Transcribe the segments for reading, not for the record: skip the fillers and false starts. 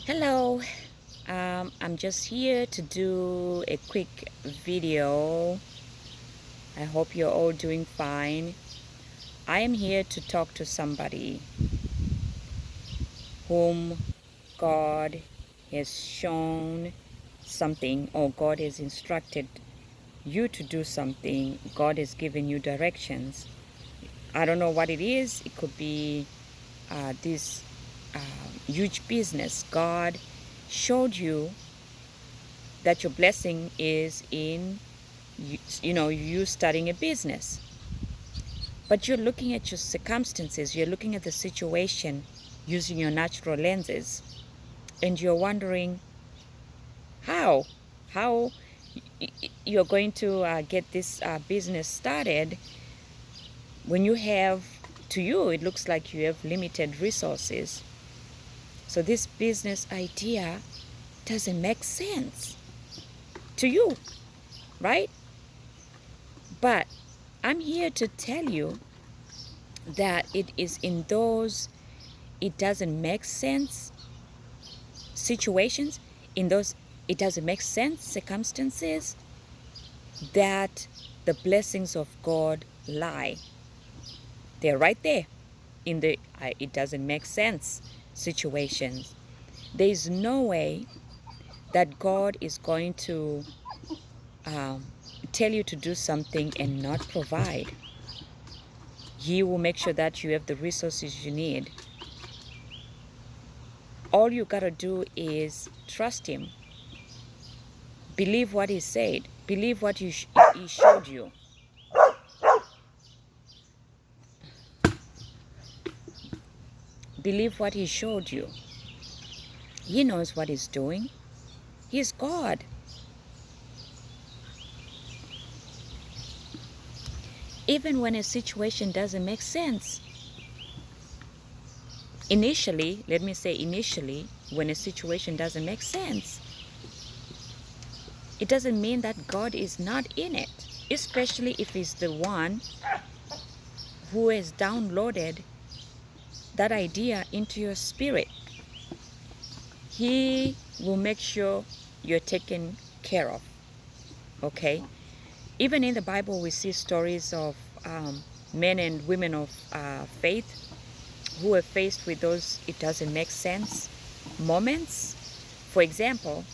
Hello, I'm just here to do a quick video. I hope you're all doing fine. I am here to talk to somebody whom God has shown something, or God has instructed you to do something. God has given you directions. I don't know what it is. It could be this huge business. God showed you that your blessing is in you starting a business, but you're looking at your circumstances, you're looking at the situation using your natural lenses, and you're wondering how how you're going to get this business started when you have, to you it looks like you have limited resources. So this business idea doesn't make sense to you, right? But I'm here to tell you that it is in those it doesn't make sense situations, in those it doesn't make sense circumstances, that the blessings of God lie. They're right there in the it doesn't make sense situations. There is no way that God is going to um, tell you to do something and not provide. He will make sure that you have the resources you need. All you gotta do is trust Him. Believe what He said. Believe what He showed you. Believe what He showed you. He knows what He's doing. He's God. Even when a situation doesn't make sense, initially, let me say initially, when a situation doesn't make sense, it doesn't mean that God is not in it, especially if He's the one who has downloaded that idea into your spirit. He will make sure you're taken care of. Okay? Even in the Bible, we see stories of men and women of faith who were faced with those it doesn't make sense moments. For example,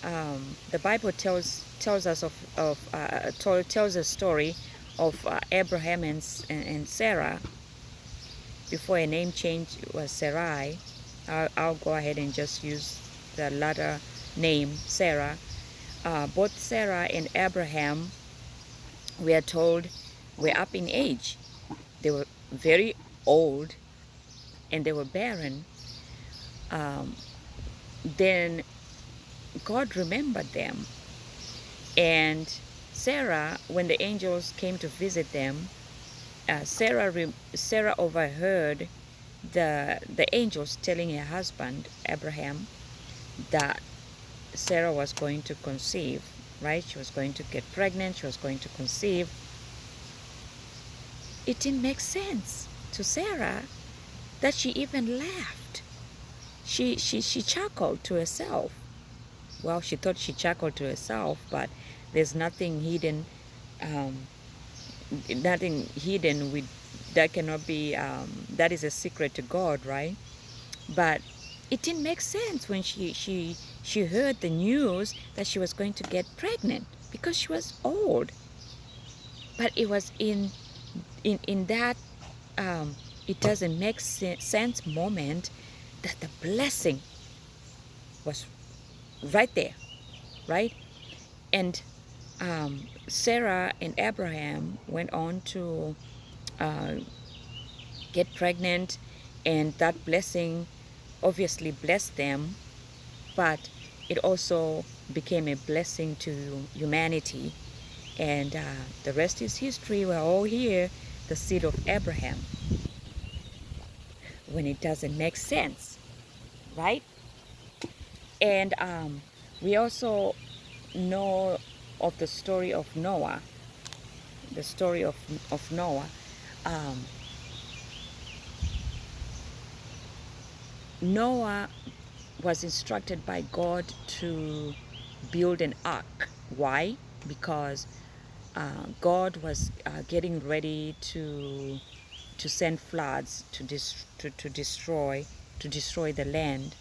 the Bible tells us tells a story of Abraham and Sarah. Before a name change was Sarai. I'll go ahead and just use the latter name, Sarah. Both Sarah and Abraham, we are told, were up in age. They were very old and they were barren. Then God remembered them. And Sarah, when the angels came to visit them, Sarah overheard the angels telling her husband, Abraham, that Sarah was going to conceive, right? She was going to get pregnant, she was going to conceive. It didn't make sense to Sarah that she even laughed. She chuckled to herself. Well, she thought she chuckled to herself, but there's nothing hidden, um, nothing hidden with that cannot be. That is a secret to God, right? But it didn't make sense when she heard the news that she was going to get pregnant because she was old. But it was in that it doesn't make sense moment that the blessing was right there, right? And Sarah and Abraham went on to uh, get pregnant, and that blessing obviously blessed them, but it also became a blessing to humanity. And the rest is history. We're all here, the seed of Abraham, when it doesn't make sense, right? And we also know of the story of Noah, the story of Noah. Noah was instructed by God to build an ark. Why? Because God was getting ready to send floods to destroy the land,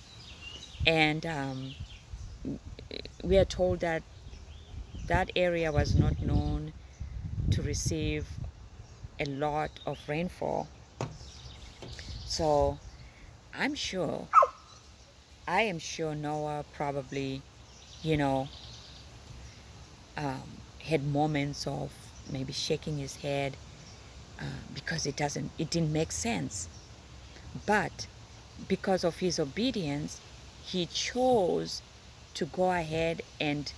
and we are told that that area was not known to receive a lot of rainfall. So I am sure Noah probably, you know, had moments of maybe shaking his head because it didn't make sense. But because of his obedience, he chose to go ahead and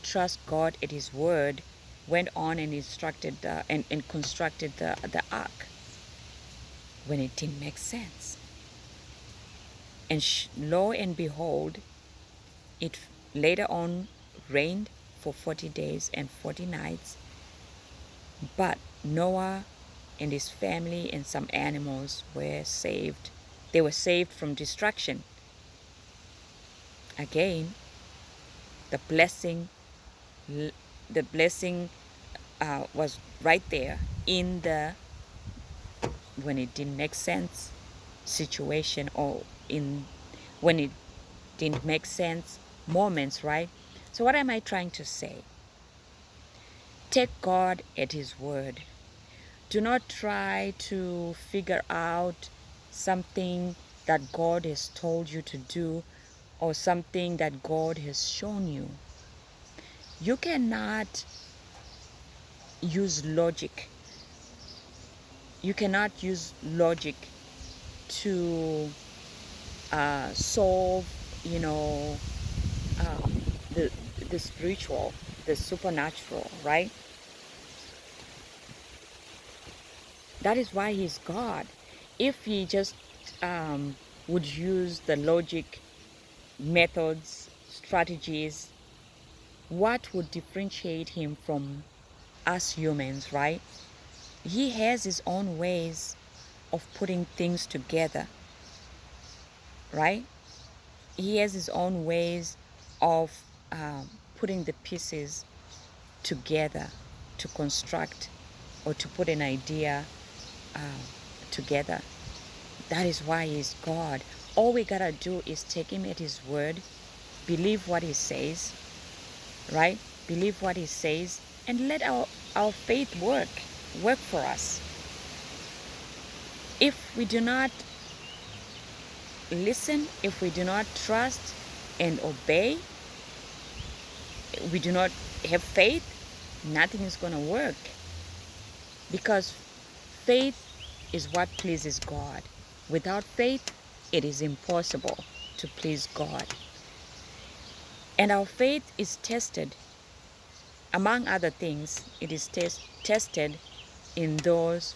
trust God at His word, went on and instructed and constructed the ark when it didn't make sense. And lo and behold, it later on rained for 40 days and 40 nights. But Noah and his family and some animals were saved. They were saved from destruction. Again, the blessing was right there in the when it didn't make sense situation, or in when it didn't make sense moments, right? So what am I trying to say? Take God at His word. Do not try to figure out something that God has told you to do or something that God has shown you. You cannot use logic. You cannot use logic to solve, the spiritual, the supernatural, right? That is why He's God. If He just would use the logic, methods, strategies, what would differentiate Him from us humans, right? He has His own ways of putting things together, right? He has His own ways of putting the pieces together to construct or to put an idea together. That is why He's God. All we gotta do is take Him at His word, believe what He says, right? Believe what He says, and let our faith work for us. If we do not listen, if we do not trust and obey, we do not have faith, nothing is going to work. Because faith is what pleases God. Without faith, it is impossible to please God. And our faith is tested. Among other things, it is tested in those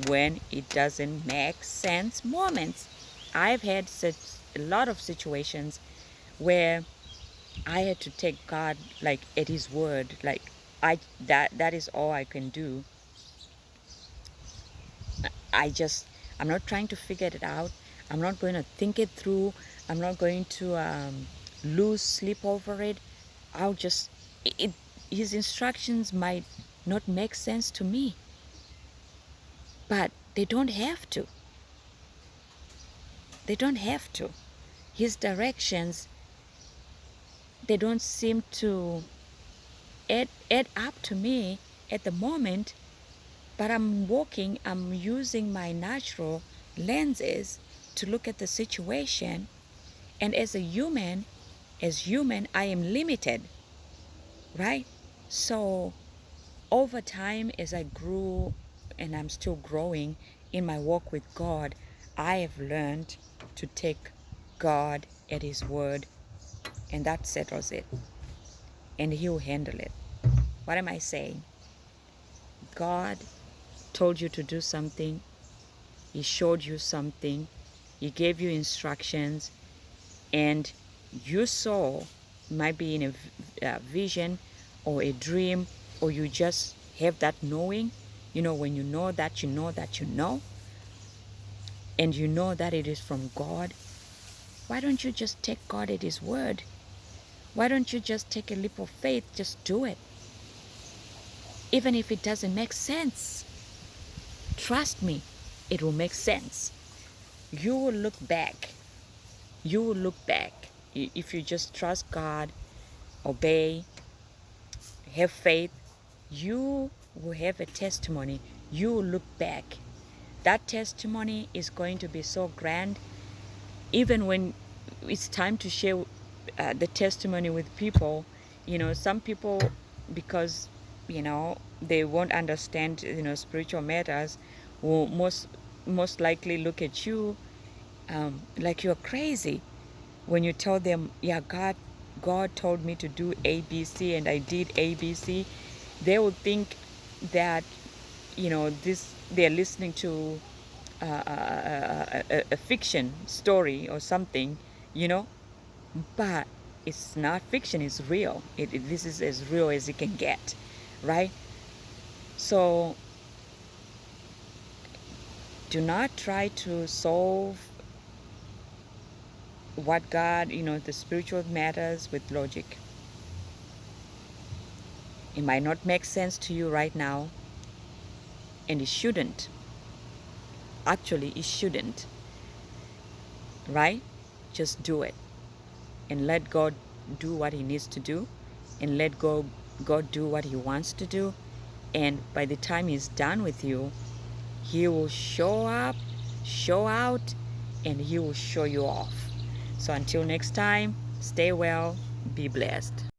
when it doesn't make sense moments. I've had such a lot of situations where I had to take God like at His word, like that is all I can do. I'm not trying to figure it out. I'm not going to think it through. I'm not going to lose sleep over it. His instructions might not make sense to me, but they don't have to. They don't have to. His directions, they don't seem to add up to me at the moment, but I'm using my natural lenses to look at the situation. And as human, I am limited, right? So over time, as I grew, and I'm still growing in my walk with God, I have learned to take God at His word, and that settles it. And He'll handle it. What am I saying? God told you to do something. He showed you something. He gave you instructions, and you saw, might be in a vision or a dream, or you just have that knowing. When you know that you know that you know, and you know that it is from God, Why don't you just take God at His word? Why don't you just take a leap of faith? Just do it. Even if it doesn't make sense, trust me, it will make sense. You will look back. You will look back. If you just trust God, obey, have faith, you will have a testimony. You will look back. That testimony is going to be so grand. Even when it's time to share the testimony with people, some people, because they won't understand spiritual matters, will most likely look at you like you're crazy when you tell them, yeah, God told me to do ABC and I did ABC. They will think that this they're listening to a fiction story or something, but it's not fiction, it's real. This is as real as it can get, right? So do not try to solve what God, the spiritual matters with logic. It might not make sense to you right now, and it shouldn't. Actually, it shouldn't, right? Just do it and let God do what He needs to do, and let God do what He wants to do. And by the time He's done with you, He will show up, show out, and He will show you off. So until next time, stay well, be blessed.